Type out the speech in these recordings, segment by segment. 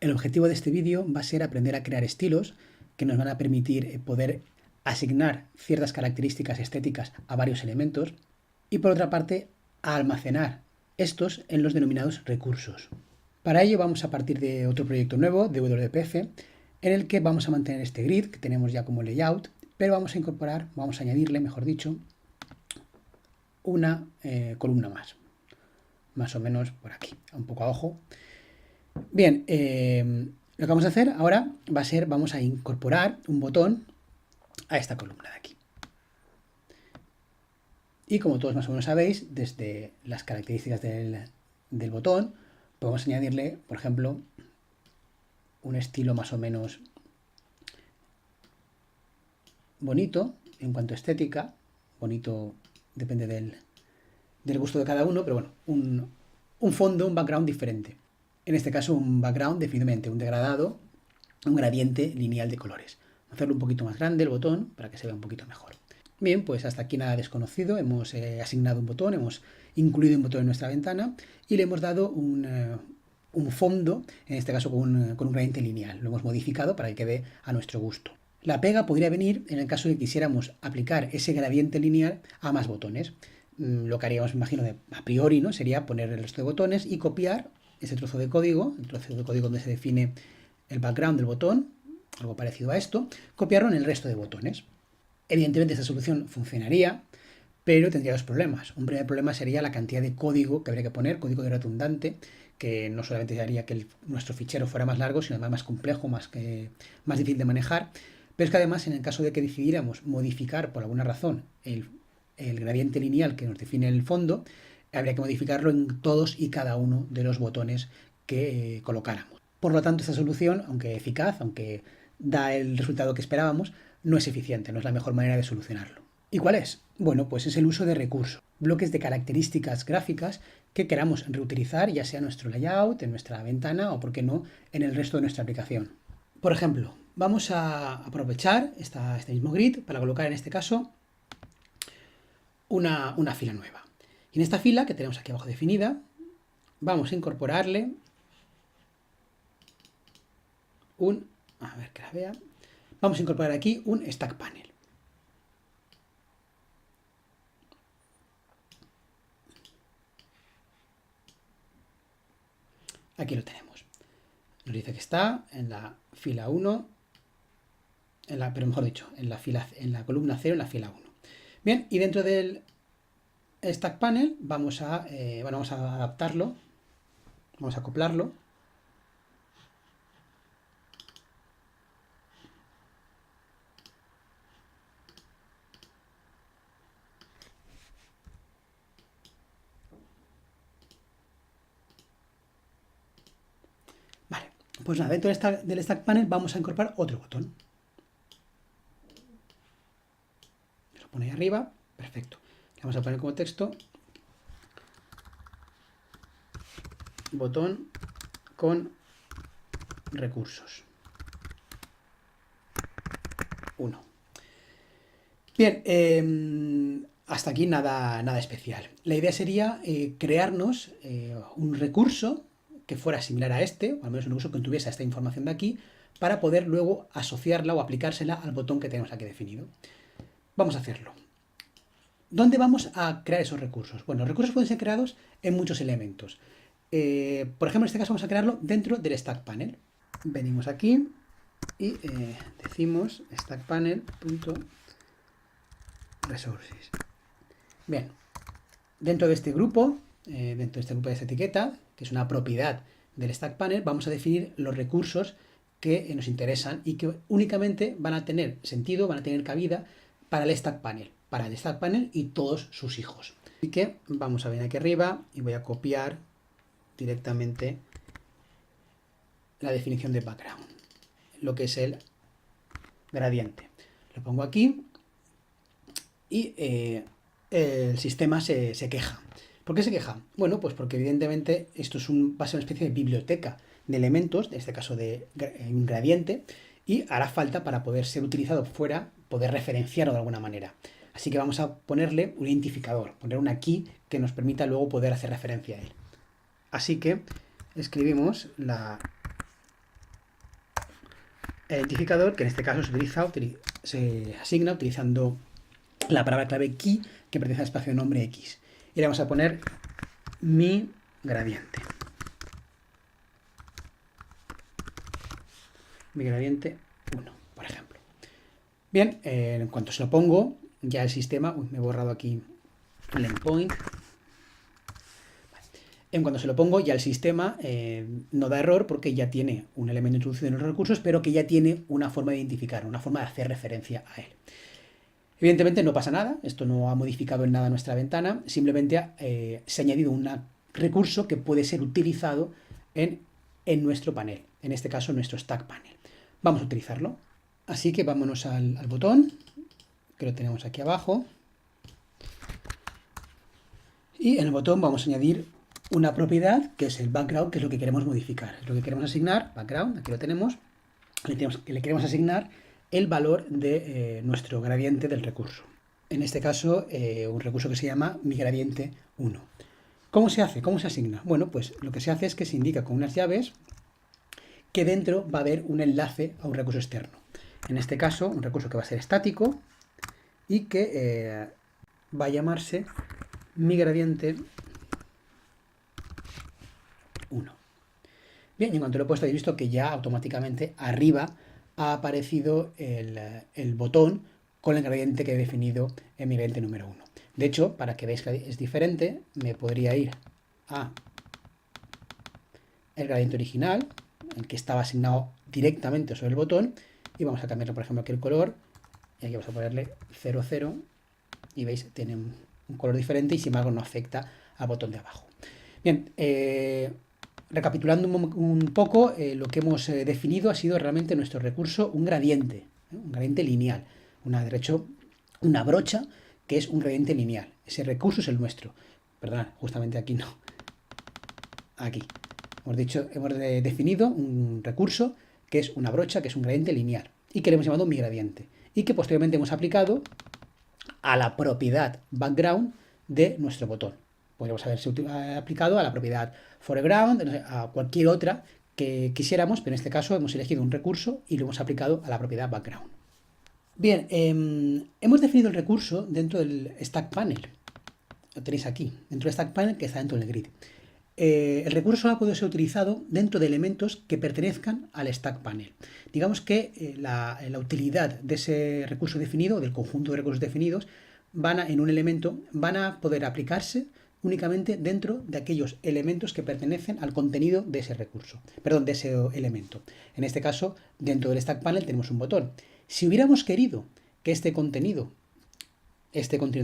El objetivo de este vídeo va a ser aprender a crear estilos que nos van a permitir poder asignar ciertas características estéticas a varios elementos y, por otra parte, a almacenar estos en los denominados recursos. Para ello vamos a partir de otro proyecto nuevo de WPF en el que vamos a mantener este grid que tenemos ya como layout, pero vamos a añadirle, mejor dicho, una columna más o menos por aquí, un poco a ojo. Bien, lo que vamos a hacer ahora va a ser, vamos a incorporar un botón a esta columna de aquí. Y como todos más o menos sabéis, desde las características del botón, podemos añadirle, por ejemplo, un estilo más o menos bonito en cuanto a estética. Bonito depende del gusto de cada uno, pero bueno, un fondo, un background diferente. En este caso un background definitivamente, un degradado, un gradiente lineal de colores. Hacerlo un poquito más grande el botón para que se vea un poquito mejor. Bien, pues hasta aquí nada desconocido. Hemos asignado un botón, hemos incluido un botón en nuestra ventana y le hemos dado un fondo, en este caso con un gradiente lineal. Lo hemos modificado para que quede a nuestro gusto. La pega podría venir en el caso de que quisiéramos aplicar ese gradiente lineal a más botones. Lo que haríamos, me imagino, a priori, ¿no? Sería poner el resto de botones y copiar ese trozo de código, el trozo de código donde se define el background del botón, algo parecido a esto, copiarlo en el resto de botones. Evidentemente esta solución funcionaría, pero tendría dos problemas. Un primer problema sería la cantidad de código que habría que poner, código redundante, que no solamente haría que nuestro fichero fuera más largo, sino además más complejo, más difícil de manejar. Pero es que además, en el caso de que decidiéramos modificar por alguna razón el gradiente lineal que nos define el fondo, habría que modificarlo en todos y cada uno de los botones que colocáramos. Por lo tanto, esta solución, aunque eficaz, aunque da el resultado que esperábamos, no es eficiente, no es la mejor manera de solucionarlo. ¿Y cuál es? Bueno, pues es el uso de recursos, bloques de características gráficas que queramos reutilizar, ya sea en nuestro layout, en nuestra ventana o, por qué no, en el resto de nuestra aplicación. Por ejemplo, vamos a aprovechar este mismo grid para colocar en este caso una fila nueva. Y en esta fila que tenemos aquí abajo definida, vamos a incorporarle a ver que la vea, vamos a incorporar aquí un stack panel. Aquí lo tenemos. Nos dice que está en la fila 1, pero mejor dicho, en la columna 0, en la fila 1. Bien, y dentro del stack panel vamos a adaptarlo, vamos a acoplarlo. Vale, pues nada, dentro del stack panel vamos a incorporar otro botón. Lo pone ahí arriba, perfecto. Le vamos a poner como texto botón con recursos 1. Bien, hasta aquí nada especial. La idea sería crearnos un recurso que fuera similar a este, o al menos un recurso que tuviese esta información de aquí, para poder luego asociarla o aplicársela al botón que tenemos aquí definido. Vamos a hacerlo. ¿Dónde vamos a crear esos recursos? Bueno, los recursos pueden ser creados en muchos elementos. Por ejemplo, en este caso vamos a crearlo dentro del stack panel. Venimos aquí y decimos stack panel.resources. Bien, dentro de este grupo, de esta etiqueta, que es una propiedad del stack panel, vamos a definir los recursos que nos interesan y que únicamente van a tener sentido, van a tener cabida para el stack panel y todos sus hijos. Así que vamos a venir aquí arriba y voy a copiar directamente la definición de background, lo que es el gradiente. Lo pongo aquí y el sistema se queja. ¿Por qué se queja? Bueno, pues porque evidentemente esto va a ser una especie de biblioteca de elementos, en este caso de un gradiente, y hará falta para poder ser utilizado fuera, poder referenciarlo de alguna manera. Así que vamos a ponerle un identificador, poner una key que nos permita luego poder hacer referencia a él. Así que escribimos la identificador, que en este caso se asigna utilizando la palabra clave key, que pertenece al espacio de nombre X. Y le vamos a poner mi gradiente. Mi gradiente 1, por ejemplo. Bien, en cuanto se lo pongo, ya el sistema... me he borrado aquí el endpoint. En cuanto se lo pongo, ya el sistema no da error porque ya tiene un elemento introducido en los recursos, pero que ya tiene una forma de identificar, una forma de hacer referencia a él. Evidentemente no pasa nada, esto no ha modificado en nada nuestra ventana, simplemente se ha añadido un recurso que puede ser utilizado en nuestro panel, en este caso en nuestro stack panel. Vamos a utilizarlo. Así que vámonos al botón, que lo tenemos aquí abajo. Y en el botón vamos a añadir una propiedad, que es el background, que es lo que queremos modificar. Es lo que queremos asignar, background, aquí lo tenemos. Le queremos asignar el valor de nuestro gradiente del recurso. En este caso, un recurso que se llama mi gradiente 1. ¿Cómo se hace? ¿Cómo se asigna? Bueno, pues lo que se hace es que se indica con unas llaves que dentro va a haber un enlace a un recurso externo. En este caso, un recurso que va a ser estático y que va a llamarse mi gradiente 1. Bien, y en cuanto lo he puesto, habéis visto que ya automáticamente arriba ha aparecido el botón con el gradiente que he definido en mi gradiente número 1. De hecho, para que veáis que es diferente, me podría ir a el gradiente original, el que estaba asignado directamente sobre el botón, y vamos a cambiarle, por ejemplo, aquí el color, y aquí vamos a ponerle 00, y veis, tiene un color diferente y sin embargo no afecta al botón de abajo. Bien, recapitulando un poco, lo que hemos definido ha sido realmente nuestro recurso un gradiente lineal, de hecho, una brocha que es un gradiente lineal. Ese recurso es el nuestro. Perdón, justamente aquí no. Aquí. Hemos definido un recurso que es una brocha, que es un gradiente lineal, y que le hemos llamado mi gradiente, y que posteriormente hemos aplicado a la propiedad background de nuestro botón. Podríamos haberse aplicado a la propiedad foreground, a cualquier otra que quisiéramos, pero en este caso hemos elegido un recurso y lo hemos aplicado a la propiedad background. Bien, hemos definido el recurso dentro del stack panel. Lo tenéis aquí, dentro del stack panel que está dentro del grid. El recurso solo puede ser utilizado dentro de elementos que pertenezcan al stack panel. Digamos que la utilidad de ese recurso definido, del conjunto de recursos definidos, en un elemento, van a poder aplicarse únicamente dentro de aquellos elementos que pertenecen al contenido de ese recurso, perdón, de ese elemento. En este caso, dentro del stack panel tenemos un botón. Si hubiéramos querido que este contenido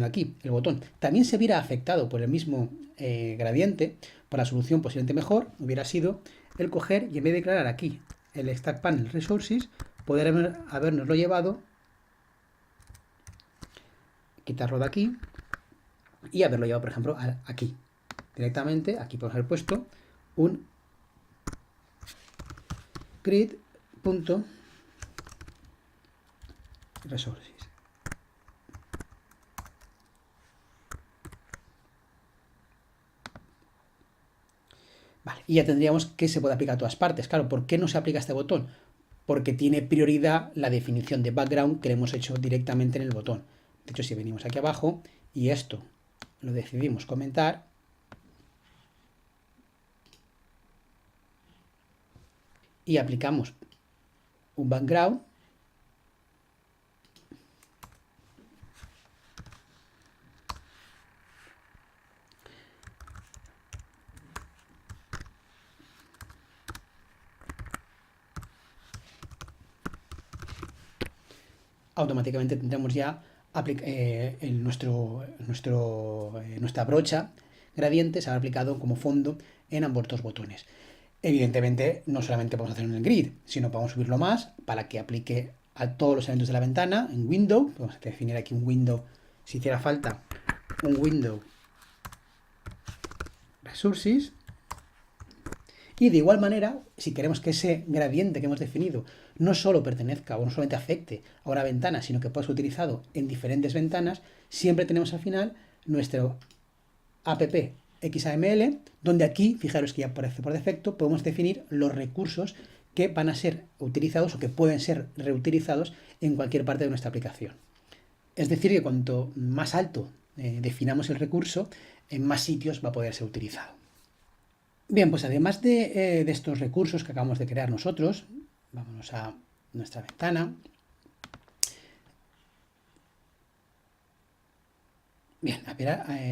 aquí, el botón, también se viera afectado por el mismo gradiente, por la solución posiblemente mejor hubiera sido el coger y en vez de declarar aquí el stack panel resources, poder habernoslo llevado, quitarlo de aquí y haberlo llevado, por ejemplo, aquí. Directamente, aquí podemos haber puesto un grid.resources. Vale, y ya tendríamos que se puede aplicar a todas partes. Claro, ¿por qué no se aplica este botón? Porque tiene prioridad la definición de background que le hemos hecho directamente en el botón. De hecho, si venimos aquí abajo y esto lo decidimos comentar, y aplicamos un background, automáticamente tendremos ya nuestra brocha gradiente se habrá aplicado como fondo en ambos dos botones. Evidentemente, no solamente podemos hacerlo en el grid, sino podemos subirlo más para que aplique a todos los elementos de la ventana en window. Vamos a definir aquí un window, si hiciera falta, un window resources. Y de igual manera, si queremos que ese gradiente que hemos definido no solo pertenezca o no solamente afecte a una ventana, sino que pueda ser utilizado en diferentes ventanas, siempre tenemos al final nuestro app XAML, donde aquí, fijaros que ya aparece por defecto, podemos definir los recursos que van a ser utilizados o que pueden ser reutilizados en cualquier parte de nuestra aplicación. Es decir, que cuanto más alto definamos el recurso, en más sitios va a poder ser utilizado. Bien, pues además de estos recursos que acabamos de crear nosotros, vámonos a nuestra ventana. Bien,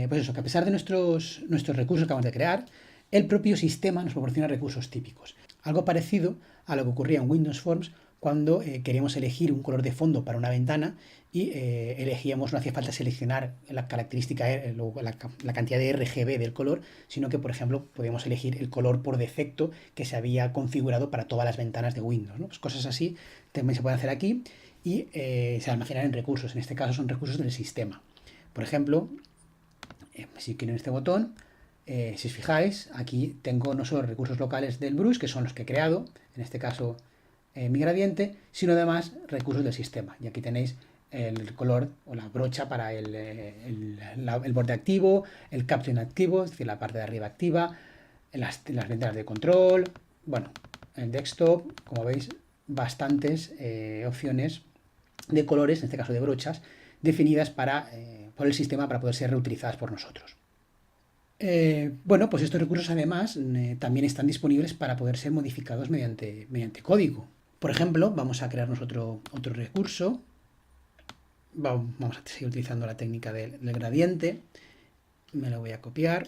pues eso, que a pesar de nuestros recursos que acabamos de crear, el propio sistema nos proporciona recursos típicos. Algo parecido a lo que ocurría en Windows Forms cuando queríamos elegir un color de fondo para una ventana y elegíamos, no hacía falta seleccionar la característica, la cantidad de RGB del color, sino que, por ejemplo, podíamos elegir el color por defecto que se había configurado para todas las ventanas de Windows, ¿no? Pues cosas así también se pueden hacer aquí y se almacenan en recursos. En este caso son recursos del sistema. Por ejemplo, si quiero en este botón, si os fijáis, aquí tengo no solo recursos locales del brush, que son los que he creado, en este caso mi gradiente, sino además recursos del sistema. Y aquí tenéis el color o la brocha para el borde activo, el caption activo, es decir, la parte de arriba activa, las ventanas de control, bueno, en desktop, como veis, bastantes opciones de colores, en este caso de brochas, definidas por el sistema para poder ser reutilizadas por nosotros. Bueno, pues estos recursos además también están disponibles para poder ser modificados mediante código. Por ejemplo, vamos a crearnos otro recurso. Vamos a seguir utilizando la técnica del gradiente. Me lo voy a copiar.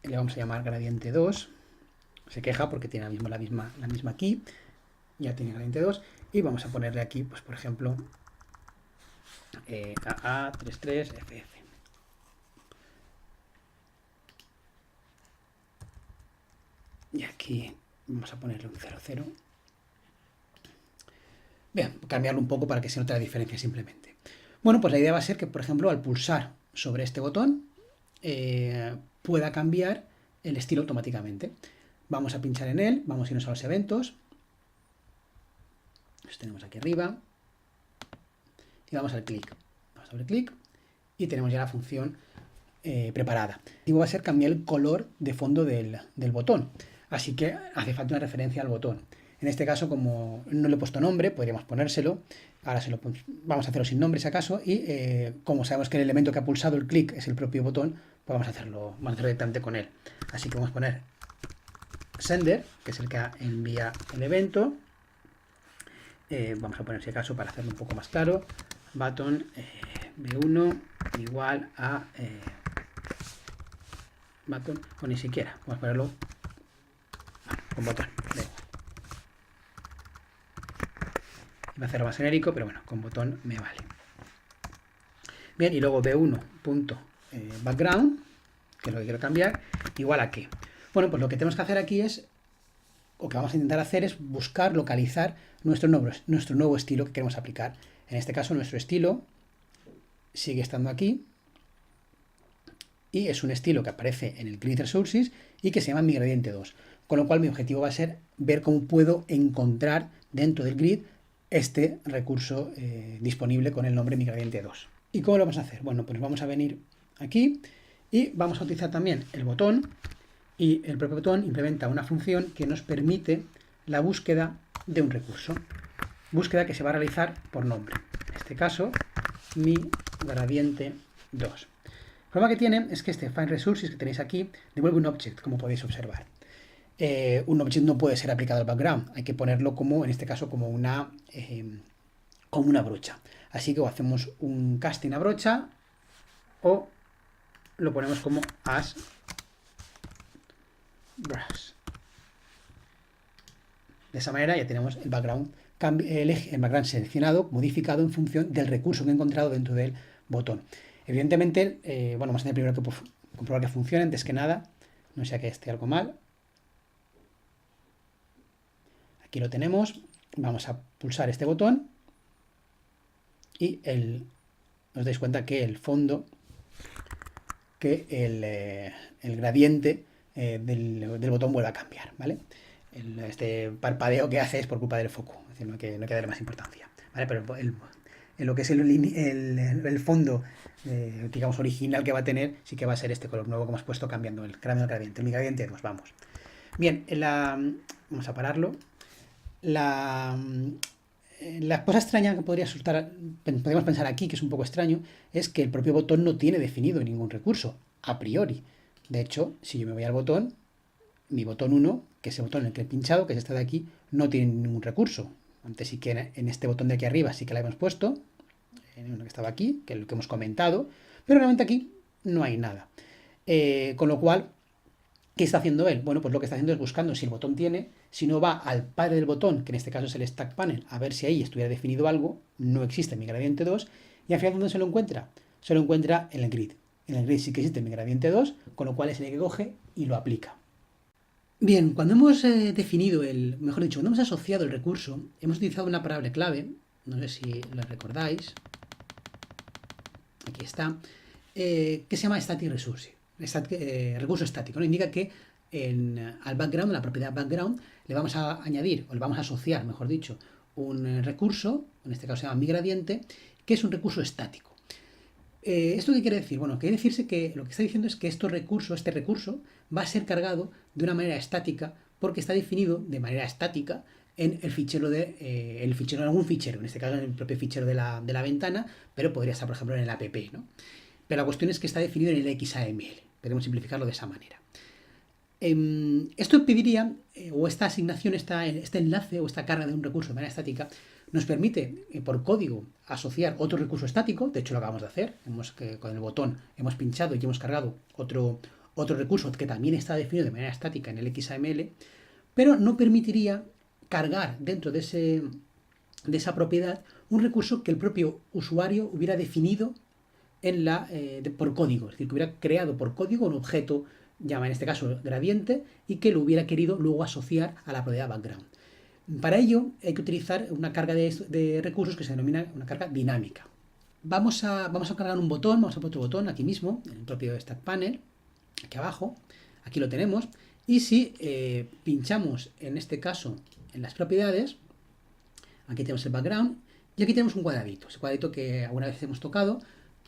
Le vamos a llamar gradiente 2. Se queja porque tiene la misma key. Ya tiene gradiente 2. Y vamos a ponerle aquí, pues por ejemplo, AA33FF. Y aquí vamos a ponerle un 00. Bien, cambiarlo un poco para que se note la diferencia simplemente. Bueno, pues la idea va a ser que, por ejemplo, al pulsar sobre este botón, pueda cambiar el estilo automáticamente. Vamos a pinchar en él, vamos a irnos a los eventos. Los tenemos aquí arriba. Y vamos al clic. Vamos a darle clic y tenemos ya la función preparada. Y va a ser cambiar el color de fondo del botón. Así que hace falta una referencia al botón. En este caso, como no le he puesto nombre, podríamos ponérselo. Ahora vamos a hacerlo sin nombre si acaso. Y como sabemos que el elemento que ha pulsado el clic es el propio botón, pues vamos a hacerlo directamente con él. Así que vamos a poner sender, que es el que envía el evento. Vamos a poner si acaso para hacerlo un poco más claro. Button b1 igual a button, o ni siquiera. Vamos a ponerlo con botón. Va a hacerlo más genérico, pero bueno, con botón me vale. Bien, y luego b1.background, que es lo que quiero cambiar, igual a qué. Bueno, pues lo que tenemos que hacer aquí es, o que vamos a intentar hacer es buscar, localizar nuestro nuevo estilo que queremos aplicar. En este caso, nuestro estilo sigue estando aquí y es un estilo que aparece en el Grid Resources y que se llama Mi Gradiente 2. Con lo cual, mi objetivo va a ser ver cómo puedo encontrar dentro del grid este recurso disponible con el nombre Mi Gradiente 2. ¿Y cómo lo vamos a hacer? Bueno, pues vamos a venir aquí y vamos a utilizar también el botón, y el propio botón implementa una función que nos permite la búsqueda de un recurso. Búsqueda que se va a realizar por nombre. En este caso, Mi Gradiente 2. El problema que tiene es que este Find Resources que tenéis aquí devuelve un object, como podéis observar. Un object no puede ser aplicado al background, hay que ponerlo como, en este caso, como una brocha. Así que o hacemos un casting a brocha o lo ponemos como as brush. De esa manera ya tenemos el background seleccionado, modificado en función del recurso que he encontrado dentro del botón. Evidentemente, bueno, vamos a tener primero que comprobar que funcione antes que nada, no sea que esté algo mal. Aquí lo tenemos, vamos a pulsar este botón y os dais cuenta que el fondo, que el gradiente del botón vuelve a cambiar, ¿vale? Este parpadeo que hace es por culpa del foco, es decir, no hay que darle más importancia, ¿vale? Pero en lo que es el fondo, digamos, original que va a tener, sí que va a ser este color nuevo que hemos puesto cambiando el gradiente, el gradiente 2, vamos. Bien, vamos a pararlo. La, la cosa extraña que podríamos pensar aquí, que es un poco extraño, es que el propio botón no tiene definido ningún recurso, a priori. De hecho, si yo me voy al botón, mi botón 1, que es el botón en el que he pinchado, que es este de aquí, no tiene ningún recurso. Antes sí que en este botón de aquí arriba sí que la hemos puesto, en uno que estaba aquí, que es lo que hemos comentado, pero realmente aquí no hay nada. Con lo cual, ¿qué está haciendo él? Bueno, pues lo que está haciendo es buscando si el botón tiene, si no va al padre del botón, que en este caso es el stack panel, a ver si ahí estuviera definido algo, no existe mi gradiente 2, y al final ¿dónde se lo encuentra? Se lo encuentra en el grid. En el grid sí que existe mi gradiente 2, con lo cual es el que coge y lo aplica. Bien, cuando hemos definido mejor dicho, cuando hemos asociado el recurso, hemos utilizado una palabra clave, no sé si la recordáis, aquí está, que se llama static resource, recurso estático, ¿no? Indica que al background, a la propiedad background, le vamos a añadir, o le vamos a asociar, mejor dicho, un recurso, en este caso se llama mi gradiente, que es un recurso estático. ¿Esto qué quiere decir? Bueno, quiere decirse que lo que está diciendo es que este recurso va a ser cargado de una manera estática porque está definido de manera estática en el fichero en algún fichero, en este caso en el propio fichero de la ventana, pero podría estar, por ejemplo, en el app, ¿no? Pero la cuestión es que está definido en el XAML. Podemos simplificarlo de esa manera. Esto pediría, o esta asignación, este enlace o esta carga de un recurso de manera estática, nos permite por código asociar otro recurso estático. De hecho, lo acabamos de hacer. Con el botón hemos pinchado y hemos cargado otro recurso que también está definido de manera estática en el XAML, pero no permitiría cargar dentro de esa propiedad un recurso que el propio usuario hubiera definido por código, es decir, que hubiera creado por código un objeto, llama en este caso gradiente, y que lo hubiera querido luego asociar a la propiedad background. Para ello hay que utilizar una carga de recursos que se denomina una carga dinámica. Vamos a cargar un botón, vamos a poner otro botón aquí mismo, en el propio Stack Panel, aquí abajo, aquí lo tenemos, y si pinchamos en este caso en las propiedades, aquí tenemos el background, y aquí tenemos un cuadradito, ese cuadradito que alguna vez hemos tocado,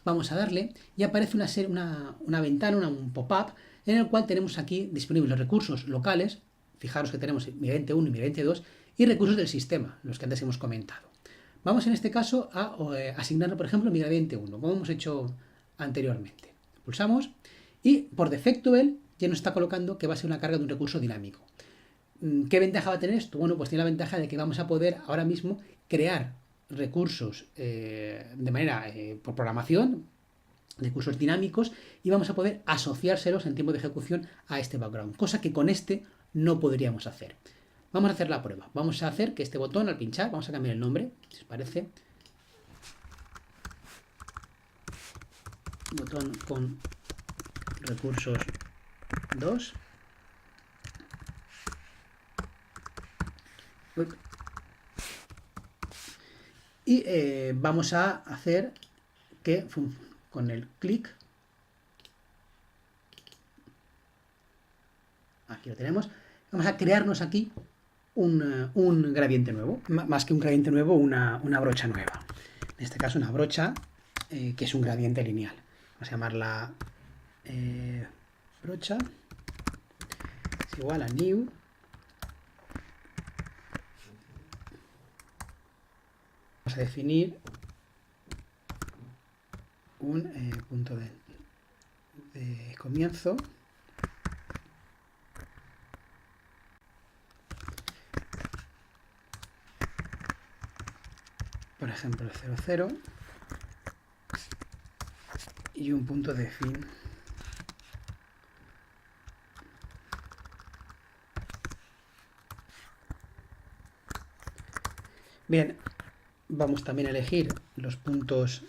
vamos a darle y aparece una ventana, un pop-up, en el cual tenemos aquí disponibles los recursos locales, fijaros que tenemos mi gradiente 1 y mi gradiente 2, y recursos del sistema, los que antes hemos comentado. Vamos en este caso a asignarle, por ejemplo, mi gradiente 1, como hemos hecho anteriormente. Pulsamos y por defecto él ya nos está colocando que va a ser una carga de un recurso dinámico. ¿Qué ventaja va a tener esto? Bueno, pues tiene la ventaja de que vamos a poder ahora mismo crear recursos de manera por programación, recursos dinámicos, y vamos a poder asociárselos en tiempo de ejecución a este background, cosa que con este no podríamos hacer. Vamos a hacer la prueba. Vamos a hacer que este botón, al pinchar, vamos a cambiar el nombre, si os parece. Botón con recursos 2. Y vamos a hacer que con el clic, aquí lo tenemos, vamos a crearnos aquí un gradiente nuevo, más que un gradiente nuevo, una brocha nueva. En este caso una brocha que es un gradiente lineal. Vamos a llamarla brocha, es igual a new. Vamos a definir un punto de comienzo. Por ejemplo, el 00 y un punto de fin. Bien, vamos también a elegir los puntos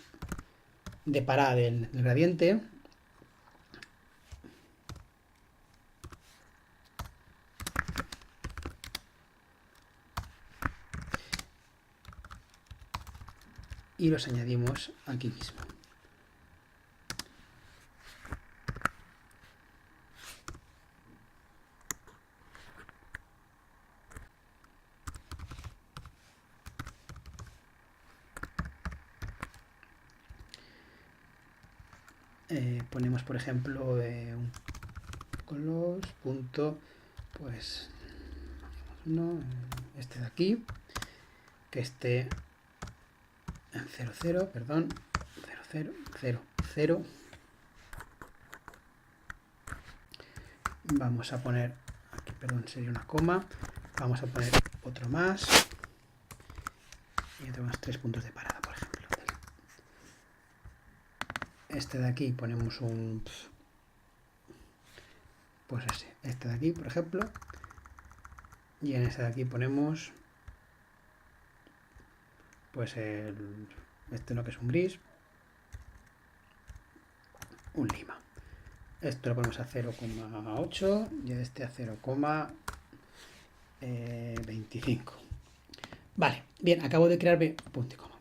de parada del gradiente. Y los añadimos aquí mismo. Ponemos, por ejemplo, un colors punto pues no, este de aquí, que esté en 0, 0, perdón, 0, 0, 0, 0. Vamos a poner, aquí, perdón, sería una coma, vamos a poner otro más, y tenemos 3 puntos de parada, por ejemplo. Este de aquí ponemos un, pues ese, este de aquí, por ejemplo, y en este de aquí ponemos, pues este no, que es un gris, un lima. Esto lo ponemos a 0,8 y este a 0,25. Vale, bien, acabo de crear, punto y coma.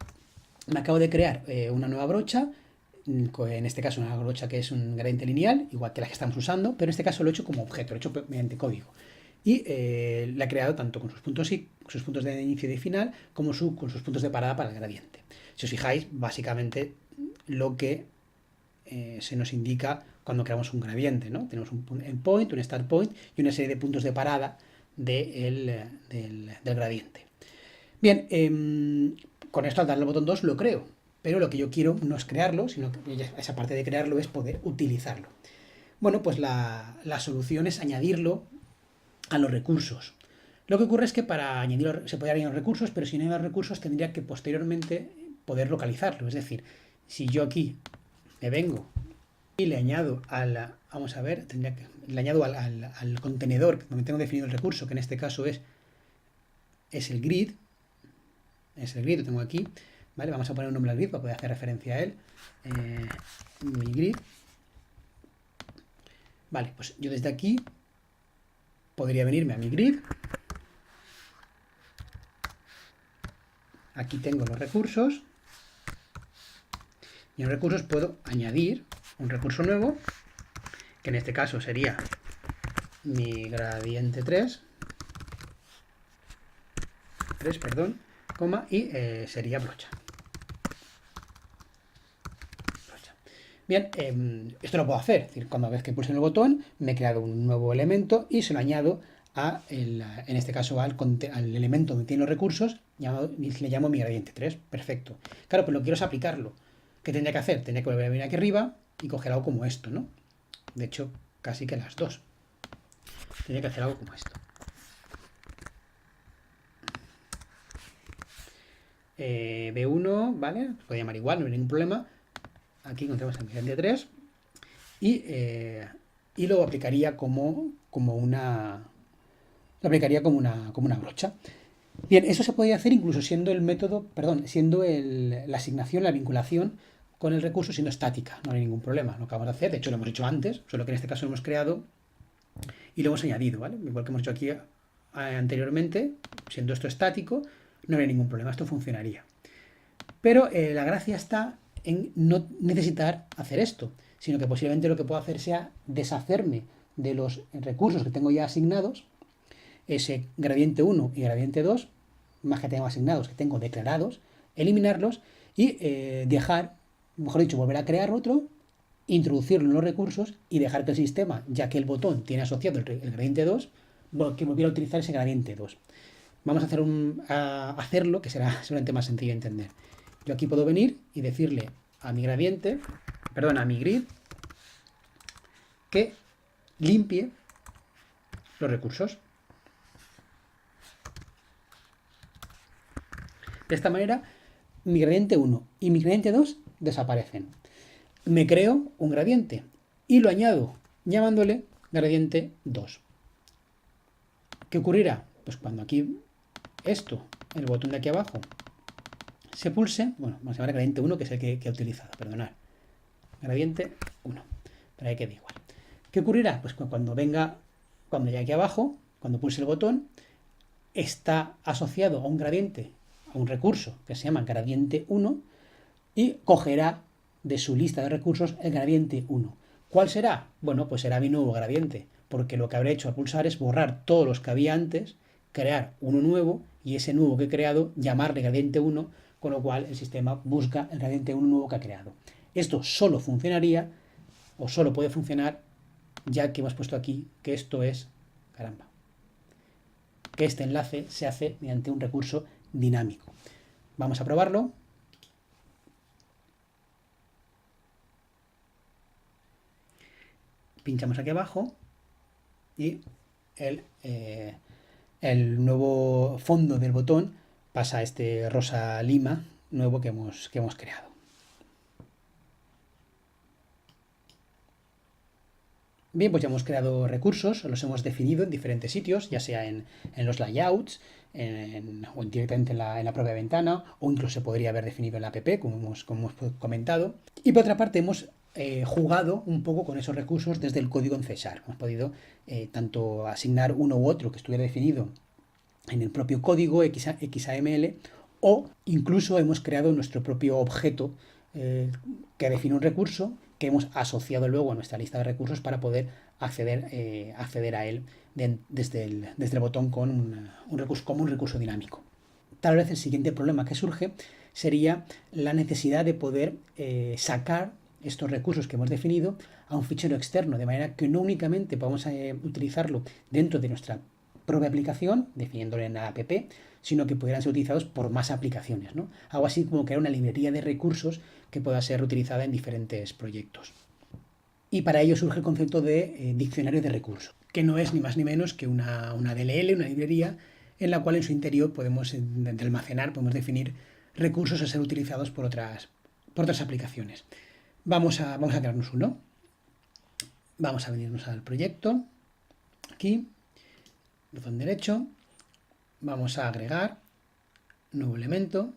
Me acabo de crear una nueva brocha, en este caso una brocha que es un gradiente lineal, igual que la que estamos usando, pero en este caso lo he hecho como objeto, lo he hecho mediante código. Y la he creado tanto con sus puntos de inicio y de final, como con sus puntos de parada para el gradiente. Si os fijáis, básicamente lo que se nos indica cuando creamos un gradiente, ¿no? Tenemos un endpoint, un start point y una serie de puntos de parada del gradiente. Bien, con esto al darle al botón 2 lo creo, pero lo que yo quiero no es crearlo, sino que esa parte de crearlo es poder utilizarlo. Bueno, pues la solución es añadirlo a los recursos. Lo que ocurre es que para añadirlo se puede añadir los recursos, pero si no hay los recursos tendría que posteriormente poder localizarlo. Es decir, si yo aquí me vengo y le añado vamos a ver, le añado al contenedor donde tengo definido el recurso, que en este caso es el grid, lo tengo aquí, ¿vale? Vamos a poner un nombre al grid para poder hacer referencia a él, mi grid. Vale, pues yo desde aquí podría venirme a mi grid, aquí tengo los recursos, y en los recursos puedo añadir un recurso nuevo, que en este caso sería mi gradiente 3, coma, y sería brocha. Bien, esto lo puedo hacer, es decir, cuando vez que pulse el botón me he creado un nuevo elemento y se lo añado en este caso al elemento donde tiene los recursos, le llamo mi gradiente 3, perfecto. Claro, pero lo que quiero es aplicarlo. ¿Qué tendría que hacer? Tendría que volver a venir aquí arriba y coger algo como esto, ¿no? De hecho, casi que las dos. Tendría que hacer algo como esto. B1, ¿vale? Se puede llamar igual, no hay ningún problema. Aquí encontramos el gradiente 3 y lo aplicaría como una brocha. Bien, eso se podría hacer incluso siendo el método, perdón, siendo la asignación, la vinculación con el recurso siendo estática, no hay ningún problema, lo acabamos de hacer, de hecho lo hemos hecho antes, solo que en este caso lo hemos creado y lo hemos añadido, ¿vale? Igual que hemos hecho aquí anteriormente, siendo esto estático, no habría ningún problema, esto funcionaría. Pero la gracia está en no necesitar hacer esto, sino que posiblemente lo que puedo hacer sea deshacerme de los recursos que tengo ya asignados, ese gradiente 1 y gradiente 2, más que tengo asignados, que tengo declarados, eliminarlos y dejar, mejor dicho, volver a crear otro, introducirlo en los recursos y dejar que el sistema, ya que el botón tiene asociado el gradiente 2, que volviera a utilizar ese gradiente 2. Vamos a hacerlo, que será seguramente más sencillo de entender. Yo aquí puedo venir y decirle a mi gradiente, perdón, a mi grid, que limpie los recursos. De esta manera, mi gradiente 1 y mi gradiente 2 desaparecen. Me creo un gradiente y lo añado llamándole gradiente 2. ¿Qué ocurrirá? Pues cuando aquí esto, el botón de aquí abajo, se pulse, bueno, vamos a llamar gradiente 1, que es el que he utilizado, perdonad. Gradiente 1, para que quede igual. ¿Qué ocurrirá? Pues cuando llegue aquí abajo, cuando pulse el botón, está asociado a un gradiente, a un recurso que se llama gradiente 1 y cogerá de su lista de recursos el gradiente 1. ¿Cuál será? Bueno, pues será mi nuevo gradiente, porque lo que habré hecho al pulsar es borrar todos los que había antes, crear uno nuevo y ese nuevo que he creado llamarle gradiente 1, con lo cual el sistema busca el gradiente 1 nuevo que ha creado. Esto solo funcionaría o solo puede funcionar ya que hemos puesto aquí que esto es, caramba, que este enlace se hace mediante un recurso dinámico. Vamos a probarlo. Pinchamos aquí abajo y el nuevo fondo del botón pasa a este rosa lima nuevo que hemos creado. Bien, pues ya hemos creado recursos, los hemos definido en diferentes sitios, ya sea en los layouts, o directamente en la propia ventana, o incluso se podría haber definido en la app, como hemos comentado. Y por otra parte hemos jugado un poco con esos recursos desde el código en C#. Hemos podido tanto asignar uno u otro que estuviera definido en el propio código XAML, o incluso hemos creado nuestro propio objeto que define un recurso que hemos asociado luego a nuestra lista de recursos para poder acceder a él desde el botón con un recurso, como un recurso dinámico. Tal vez el siguiente problema que surge sería la necesidad de poder sacar estos recursos que hemos definido a un fichero externo, de manera que no únicamente podamos utilizarlo dentro de nuestra propia aplicación, definiéndolo en la app, sino que pudieran ser utilizados por más aplicaciones, ¿no? Algo así como crear una librería de recursos que pueda ser utilizada en diferentes proyectos. Y para ello surge el concepto de diccionario de recursos, que no es ni más ni menos que una DLL, una librería, en la cual en su interior podemos almacenar, podemos definir recursos a ser utilizados por otras aplicaciones. Vamos a crearnos uno. Vamos a venirnos al proyecto, aquí, botón derecho, vamos a agregar nuevo elemento,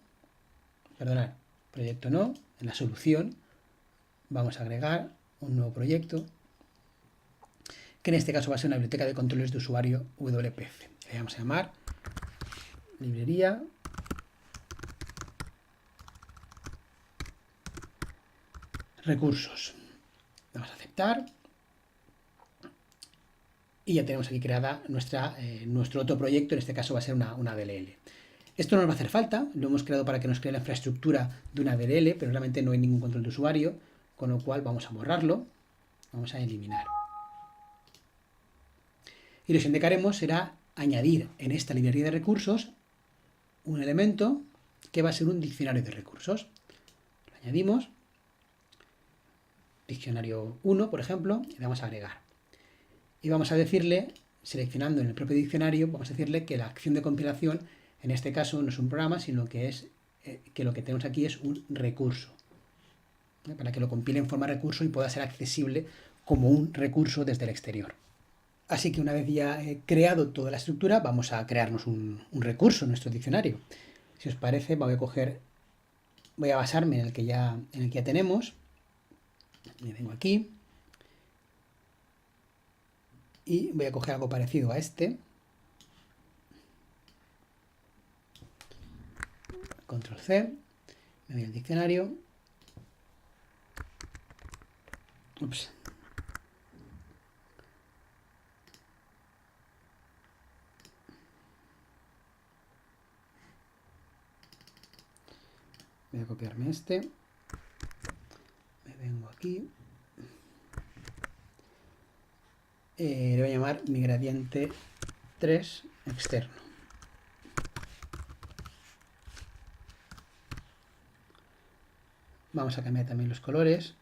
perdonad, proyecto no, en la solución vamos a agregar un nuevo proyecto, que en este caso va a ser una biblioteca de controles de usuario WPF. Le vamos a llamar librería recursos. Vamos a aceptar. Y ya tenemos aquí creada nuestro otro proyecto, en este caso va a ser una DLL. Esto no nos va a hacer falta, lo hemos creado para que nos cree la infraestructura de una DLL, pero realmente no hay ningún control de usuario, con lo cual vamos a borrarlo, vamos a eliminar. Y lo siguiente que haremos será añadir en esta librería de recursos un elemento que va a ser un diccionario de recursos. Lo añadimos, diccionario 1, por ejemplo, y le vamos a agregar. Y vamos a decirle, seleccionando en el propio diccionario, vamos a decirle que la acción de compilación, en este caso no es un programa, sino que es que lo que tenemos aquí es un recurso, para que lo compile en forma de recurso y pueda ser accesible como un recurso desde el exterior. Así que una vez ya creado toda la estructura, vamos a crearnos un recurso en nuestro diccionario. Si os parece, voy a basarme en el que ya tenemos. Me vengo aquí. Y voy a coger algo parecido a este. Control C. Me voy al diccionario. Ups. Voy a copiarme este. Me vengo aquí. Le voy a llamar mi gradiente 3 externo. Vamos a cambiar también los colores.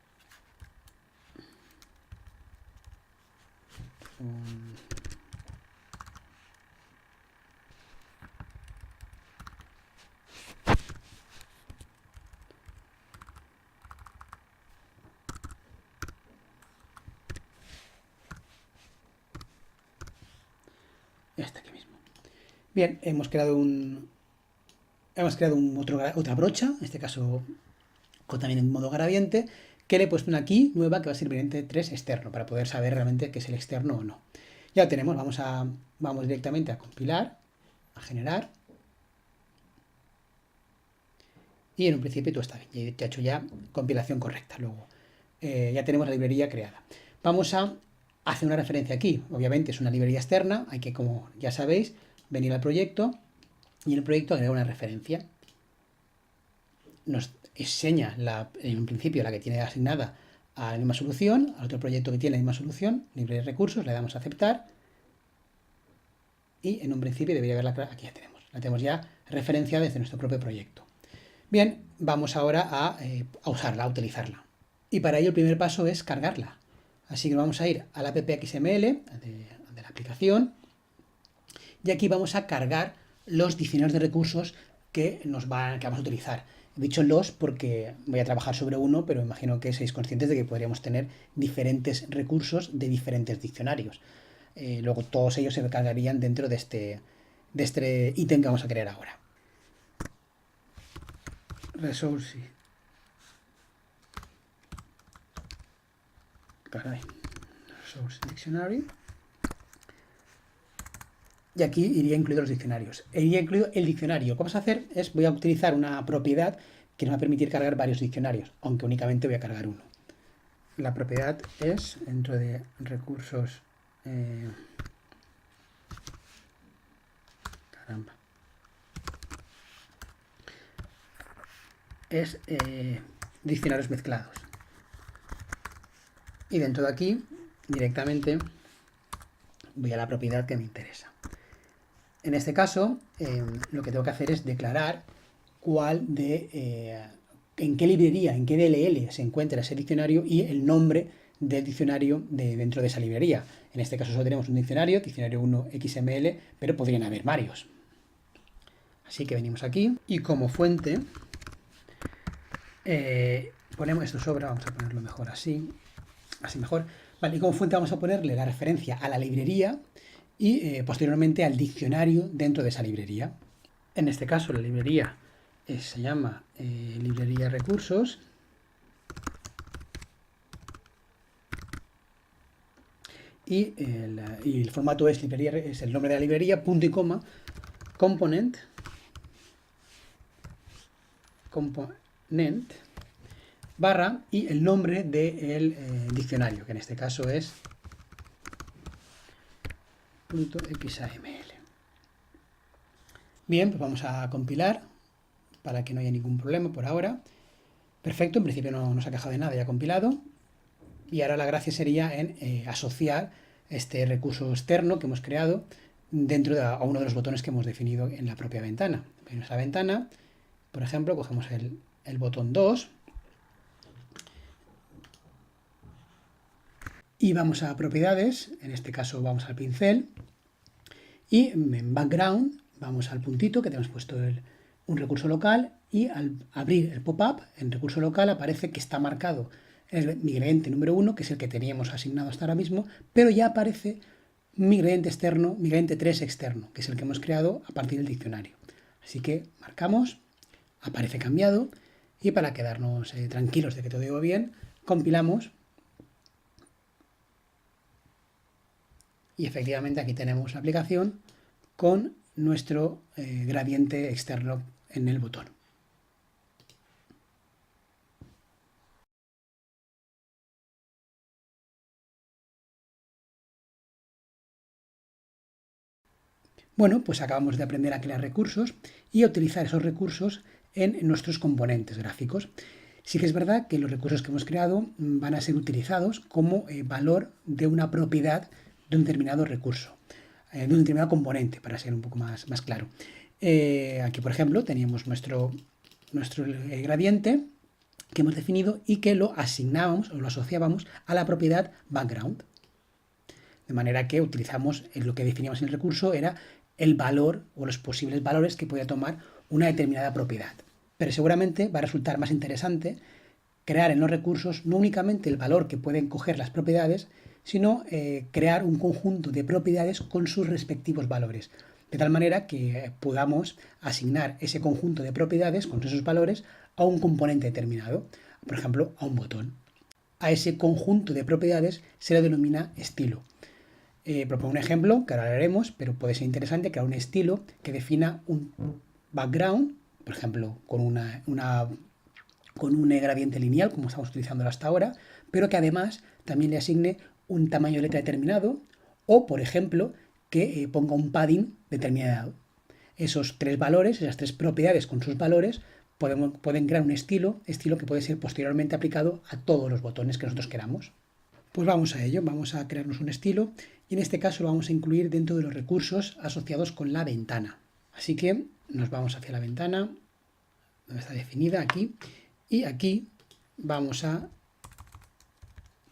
Hasta aquí mismo. Bien, hemos creado otra brocha, en este caso también en modo gradiente, que le he puesto una key nueva que va a ser gradiente 3 externo, para poder saber realmente qué es el externo o no. Ya lo tenemos, vamos directamente a compilar, a generar. Y en un principio todo está bien, ya he hecho ya compilación correcta. Luego ya tenemos la librería creada. Vamos a hacer una referencia aquí. Obviamente es una librería externa, hay que, como ya sabéis, venir al proyecto y en el proyecto agregar una referencia. Nos enseña en un principio la que tiene asignada a la misma solución, al otro proyecto que tiene la misma solución, librería de recursos, le damos a aceptar y en un principio debería haberla, aquí la tenemos ya referenciada desde nuestro propio proyecto. Bien, vamos ahora a usarla, a utilizarla. Y para ello el primer paso es cargarla. Así que vamos a ir a la app XML de la aplicación y aquí vamos a cargar los diccionarios de recursos que vamos a utilizar. He dicho los porque voy a trabajar sobre uno, pero imagino que seáis conscientes de que podríamos tener diferentes recursos de diferentes diccionarios. Luego todos ellos se cargarían dentro de este ítem que vamos a crear ahora. Resource. Resource Dictionary. Y aquí iría incluido los diccionarios. Iría incluido el diccionario. Lo que vamos a hacer es, voy a utilizar una propiedad que nos va a permitir cargar varios diccionarios, aunque únicamente voy a cargar uno. La propiedad es, dentro de recursos... caramba. Es diccionarios mezclados. Y dentro de aquí, directamente, voy a la propiedad que me interesa. En este caso, lo que tengo que hacer es declarar en qué librería, en qué DLL se encuentra ese diccionario y el nombre del diccionario dentro de esa librería. En este caso solo tenemos un diccionario 1 XML, pero podrían haber varios. Así que venimos aquí y como fuente ponemos esto sobra, vamos a ponerlo mejor así mejor. Vale, y como fuente vamos a ponerle la referencia a la librería y posteriormente al diccionario dentro de esa librería. En este caso la librería se llama librería recursos y el formato es el nombre de la librería, punto y coma, component barra y el nombre del diccionario, que en este caso es .xaml. Bien, pues vamos a compilar para que no haya ningún problema por ahora. Perfecto, en principio no nos ha quejado de nada, ya ha compilado. Y ahora la gracia sería en asociar este recurso externo que hemos creado dentro a uno de los botones que hemos definido en la propia ventana. En nuestra ventana, por ejemplo, cogemos el botón 2 y vamos a propiedades, en este caso vamos al pincel y en background vamos al puntito que tenemos puesto un recurso local y al abrir el pop-up en recurso local aparece que está marcado el ingrediente número 1, que es el que teníamos asignado hasta ahora mismo, pero ya aparece mi ingrediente externo, mi ingrediente 3 externo, que es el que hemos creado a partir del diccionario. Así que marcamos, aparece cambiado y para quedarnos tranquilos de que todo iba bien, compilamos y efectivamente aquí tenemos la aplicación con nuestro gradiente externo en el botón. Bueno, pues acabamos de aprender a crear recursos y a utilizar esos recursos en nuestros componentes gráficos. Sí que es verdad que los recursos que hemos creado van a ser utilizados como valor de una propiedad de un determinado recurso, de un determinado componente, para ser un poco más claro. Aquí, por ejemplo, teníamos nuestro gradiente que hemos definido y que lo asignábamos o lo asociábamos a la propiedad background. De manera que utilizamos lo que definíamos en el recurso era el valor o los posibles valores que podía tomar una determinada propiedad. Pero seguramente va a resultar más interesante crear en los recursos no únicamente el valor que pueden coger las propiedades, sino crear un conjunto de propiedades con sus respectivos valores. De tal manera que podamos asignar ese conjunto de propiedades con esos valores a un componente determinado, por ejemplo, a un botón. A ese conjunto de propiedades se le denomina estilo. Propongo un ejemplo que ahora haremos, pero puede ser interesante crear un estilo que defina un background, por ejemplo, con un gradiente lineal, como estamos utilizando hasta ahora, pero que además también le asigne un tamaño de letra determinado o, por ejemplo, que ponga un padding determinado. Esos tres valores, esas tres propiedades con sus valores, pueden crear un estilo que puede ser posteriormente aplicado a todos los botones que nosotros queramos. Pues vamos a ello, vamos a crearnos un estilo y en este caso lo vamos a incluir dentro de los recursos asociados con la ventana. Así que nos vamos hacia la ventana, donde está definida aquí, y aquí vamos a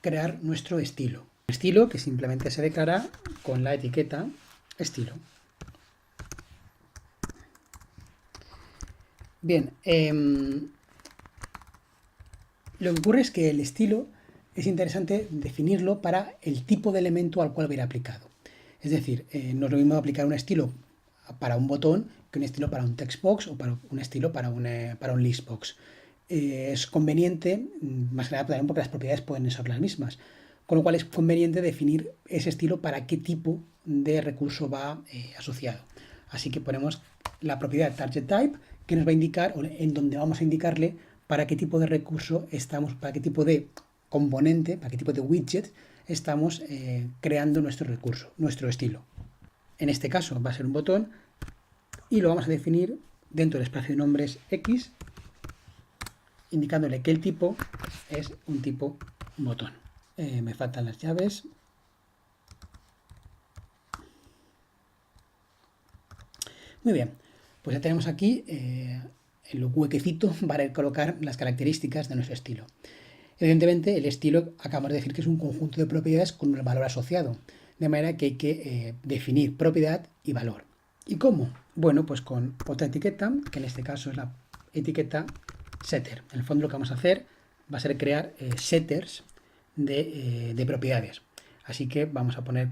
crear nuestro estilo. Estilo que simplemente se declara con la etiqueta estilo. Bien, lo que ocurre es que el estilo es interesante definirlo para el tipo de elemento al cual va a ir aplicado. Es decir, no es lo mismo aplicar un estilo para un botón que un estilo para un textbox o para un estilo para un listbox. Es conveniente, más que nada también porque las propiedades pueden ser las mismas, con lo cual es conveniente definir ese estilo para qué tipo de recurso va asociado. Así que ponemos la propiedad targetType que nos va a indicar, o en donde vamos a indicarle para qué tipo de recurso estamos, para qué tipo de componente, para qué tipo de widget estamos creando nuestro recurso, nuestro estilo. En este caso va a ser un botón y lo vamos a definir dentro del espacio de nombres X, indicándole que el tipo es un tipo botón. Me faltan las llaves. Muy bien, pues ya tenemos aquí el huequecito para colocar las características de nuestro estilo. Evidentemente, el estilo acabamos de decir que es un conjunto de propiedades con un valor asociado, de manera que hay que definir propiedad y valor. ¿Y cómo? Bueno, pues con otra etiqueta, que en este caso es la etiqueta setter. En el fondo lo que vamos a hacer va a ser crear setters de propiedades. Así que vamos a poner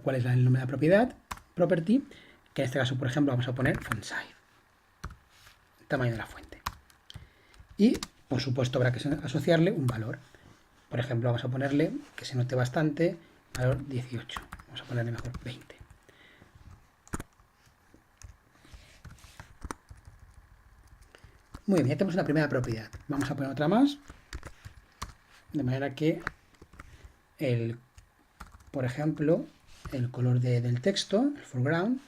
cuál es el nombre de la propiedad, property, que en este caso, por ejemplo, vamos a poner font size, tamaño de la fuente. Y, por supuesto, habrá que asociarle un valor. Por ejemplo, vamos a ponerle, que se note bastante, valor 18. Vamos a ponerle mejor 20. Muy bien, ya tenemos una primera propiedad. Vamos a poner otra más, de manera que, por ejemplo, el color del texto, el foreground,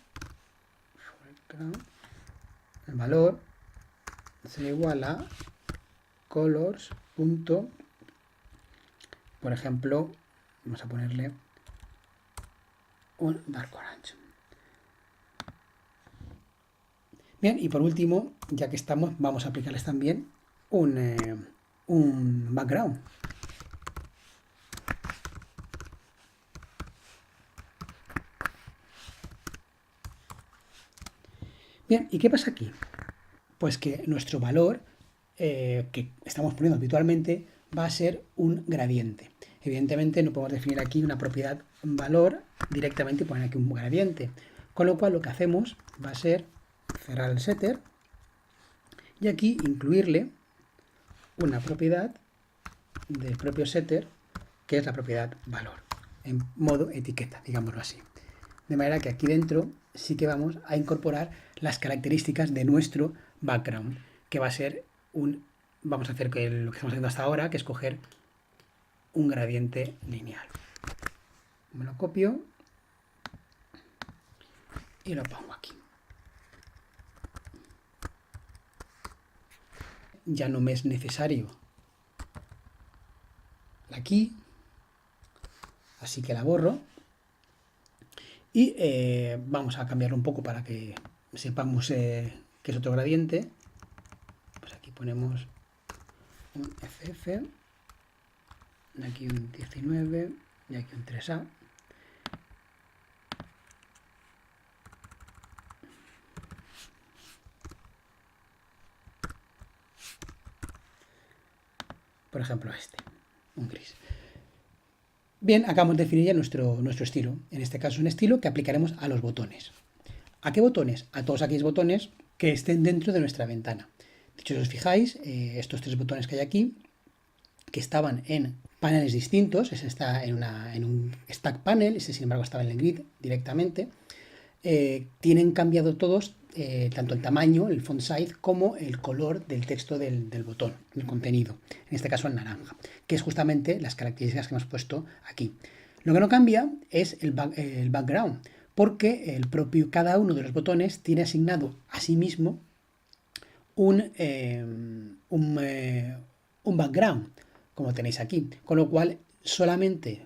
el valor será igual a colors. Por ejemplo, vamos a ponerle un dark orange. Bien, y por último, ya que estamos, vamos a aplicarles también un background. Bien, ¿y qué pasa aquí? Pues que nuestro valor que estamos poniendo habitualmente va a ser un gradiente. Evidentemente no podemos definir aquí una propiedad valor directamente y poner aquí un gradiente. Con lo cual lo que hacemos va a ser cerrar el setter y aquí incluirle una propiedad del propio setter que es la propiedad valor en modo etiqueta, digámoslo así. De manera que aquí dentro sí que vamos a incorporar las características de nuestro background, que va a ser vamos a hacer lo que estamos haciendo hasta ahora, que es coger un gradiente lineal. Me lo copio y lo pongo aquí. Ya no me es necesario aquí, así que la borro. Y vamos a cambiarlo un poco para que sepamos que es otro gradiente. Pues aquí ponemos un FF, aquí un 19 y aquí un 3A. Por ejemplo un gris. Bien, acabamos de definir ya nuestro estilo. En este caso un estilo que aplicaremos a los botones. ¿A qué botones? A todos aquellos botones que estén dentro de nuestra ventana. De hecho, si os fijáis, estos tres botones que hay aquí, que estaban en paneles distintos, ese está en un stack panel, ese sin embargo estaba en el grid directamente, tienen cambiado todos, tanto el tamaño, el font size, como el color del texto del botón, el contenido, en este caso en naranja, que es justamente las características que hemos puesto aquí. Lo que no cambia es el background, porque cada uno de los botones tiene asignado a sí mismo un background, como tenéis aquí, con lo cual solamente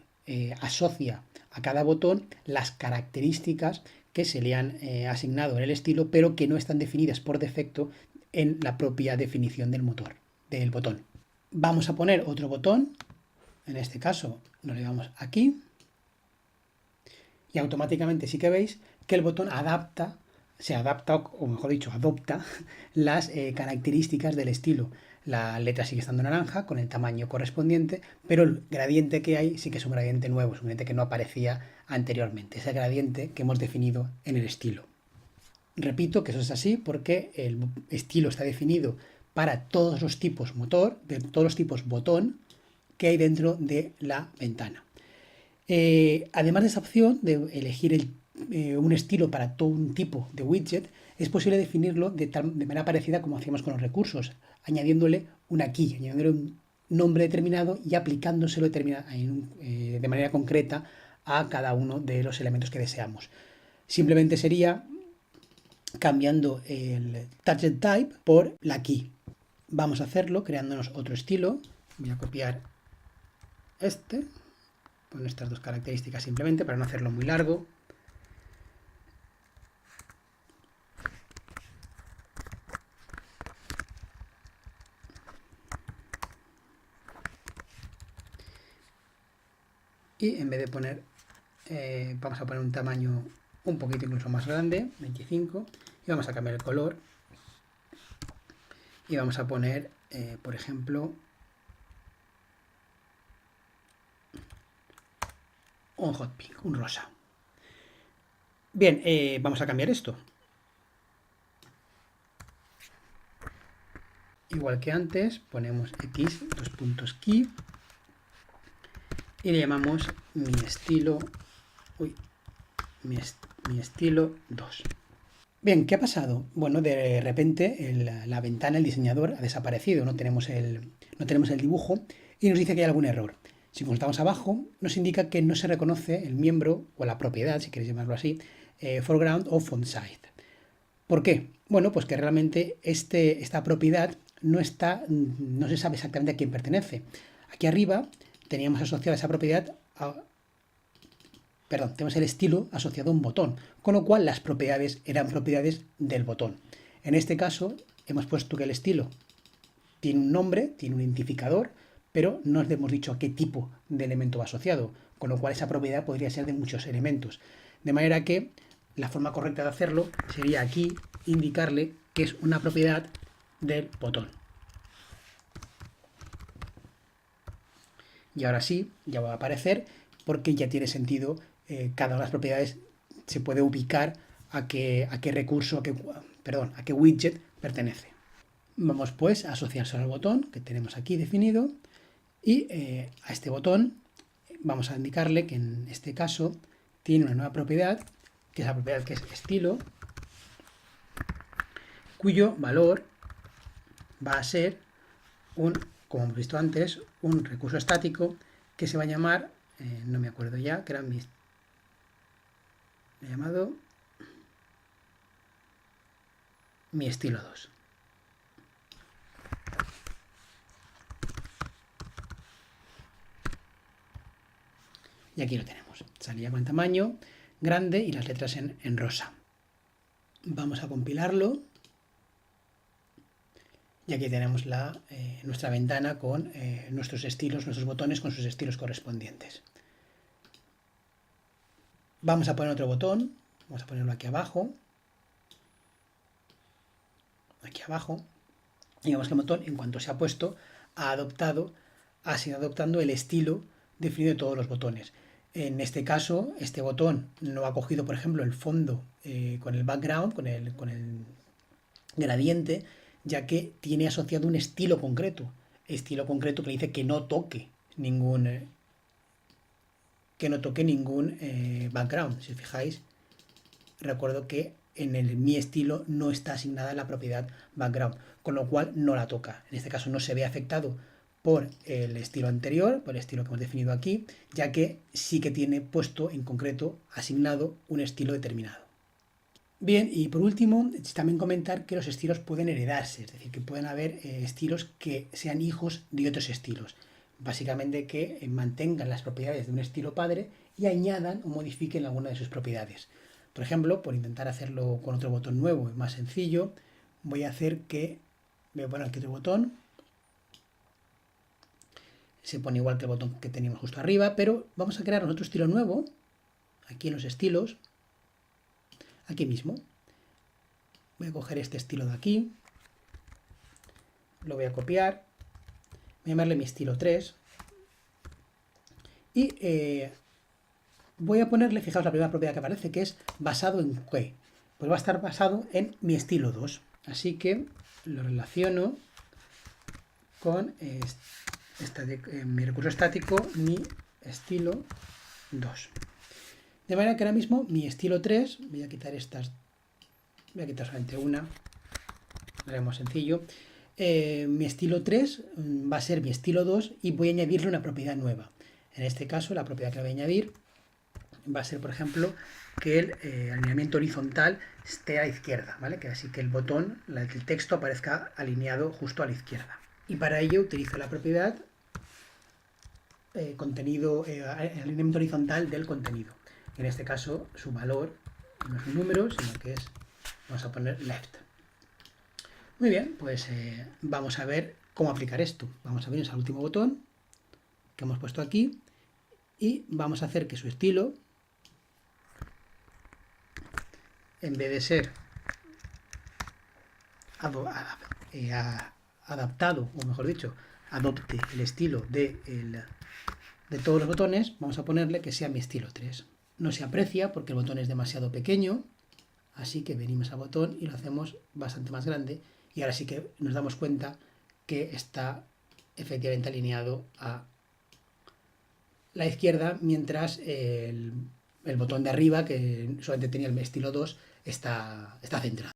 asocia a cada botón las características que se le han asignado en el estilo, pero que no están definidas por defecto en la propia definición del motor, del botón. Vamos a poner otro botón, en este caso nos le damos aquí, y automáticamente sí que veis que el botón se adapta, o mejor dicho, adopta las características del estilo. La letra sigue estando naranja con el tamaño correspondiente, pero el gradiente que hay sí que es un gradiente nuevo, es un gradiente que no aparecía anteriormente, es el gradiente que hemos definido en el estilo. Repito que eso es así porque el estilo está definido para todos los tipos motor, de todos los tipos botón que hay dentro de la ventana. Además de esa opción de elegir un estilo para todo un tipo de widget, es posible definirlo de manera parecida como hacíamos con los recursos, añadiéndole una key, añadiéndole un nombre determinado y aplicándoselo de manera concreta a cada uno de los elementos que deseamos. Simplemente sería cambiando el target type por la key. Vamos a hacerlo creándonos otro estilo. Voy a copiar este con estas dos características simplemente para no hacerlo muy largo. Y en vez de poner, vamos a poner un tamaño un poquito incluso más grande, 25, y vamos a cambiar el color. Y vamos a poner, por ejemplo, un hot pink, un rosa. Bien, vamos a cambiar esto. Igual que antes, ponemos x, dos puntos key, y le llamamos mi estilo 2. Bien, ¿qué ha pasado? Bueno, de repente la ventana, el diseñador, ha desaparecido, no tenemos el dibujo y nos dice que hay algún error. Si consultamos abajo, nos indica que no se reconoce el miembro o la propiedad, si queréis llamarlo así, foreground o font size. ¿Por qué? Bueno, pues que realmente esta propiedad no se sabe exactamente a quién pertenece. Aquí arriba teníamos asociada esa propiedad tenemos el estilo asociado a un botón, con lo cual las propiedades eran propiedades del botón. En este caso hemos puesto que el estilo tiene un nombre, tiene un identificador, pero no le hemos dicho a qué tipo de elemento va asociado, con lo cual esa propiedad podría ser de muchos elementos. De manera que la forma correcta de hacerlo sería aquí indicarle que es una propiedad del botón. Y ahora sí, ya va a aparecer porque ya tiene sentido, cada una de las propiedades se puede ubicar a qué recurso, a qué widget pertenece. Vamos pues a asociarse al botón que tenemos aquí definido y a este botón vamos a indicarle que en este caso tiene una nueva propiedad, que es la propiedad que es estilo, cuyo valor va a ser como hemos visto antes, un recurso estático que se va a llamar, no me acuerdo ya, que era llamado mi estilo 2. Y aquí lo tenemos. Salía con tamaño grande y las letras en rosa. Vamos a compilarlo. Y aquí tenemos nuestra ventana con nuestros estilos, nuestros botones con sus estilos correspondientes. Vamos a poner otro botón. Vamos a ponerlo aquí abajo. Aquí abajo. Y vemos que el botón, en cuanto se ha puesto, ha sido adoptando el estilo definido de todos los botones. En este caso, este botón no ha cogido, por ejemplo, el fondo con el background, con el gradiente, ya que tiene asociado un estilo concreto que le dice que no toque ningún background. Si os fijáis, recuerdo que en mi estilo no está asignada la propiedad background, con lo cual no la toca. En este caso no se ve afectado por el estilo anterior, por el estilo que hemos definido aquí, ya que sí que tiene puesto en concreto asignado un estilo determinado. Bien, y por último, también comentar que los estilos pueden heredarse, es decir, que pueden haber estilos que sean hijos de otros estilos. básicamente que mantengan las propiedades de un estilo padre y añadan o modifiquen alguna de sus propiedades. Por ejemplo, por intentar hacerlo con otro botón nuevo y más sencillo, voy a poner aquí otro botón. Se pone igual que el botón que teníamos justo arriba, pero vamos a crear otro estilo nuevo, aquí en los estilos, aquí mismo. Voy a coger este estilo de aquí, lo voy a copiar, voy a llamarle mi estilo 3 y voy a ponerle, fijaos la primera propiedad que aparece, que es basado en qué. Pues va a estar basado en mi estilo 2. Así que lo relaciono con mi recurso estático, mi estilo 2. De manera que ahora mismo mi estilo 3, voy a quitar solamente una, lo haremos sencillo. Mi estilo 3 va a ser mi estilo 2 y voy a añadirle una propiedad nueva. En este caso, la propiedad que voy a añadir va a ser, por ejemplo, que el alineamiento horizontal esté a la izquierda, ¿vale? Que así que el botón, el texto aparezca alineado justo a la izquierda. Y para ello utilizo la propiedad alineamiento horizontal del contenido. En este caso, su valor no es un número, sino que vamos a poner left. Muy bien, pues vamos a ver cómo aplicar esto. Vamos a venir al último botón que hemos puesto aquí y vamos a hacer que su estilo, en vez de ser adaptado, o mejor dicho, adopte el estilo de todos los botones, vamos a ponerle que sea mi estilo 3. No se aprecia porque el botón es demasiado pequeño, así que venimos al botón y lo hacemos bastante más grande y ahora sí que nos damos cuenta que está efectivamente alineado a la izquierda, mientras el botón de arriba, que solamente tenía el estilo 2, está centrado.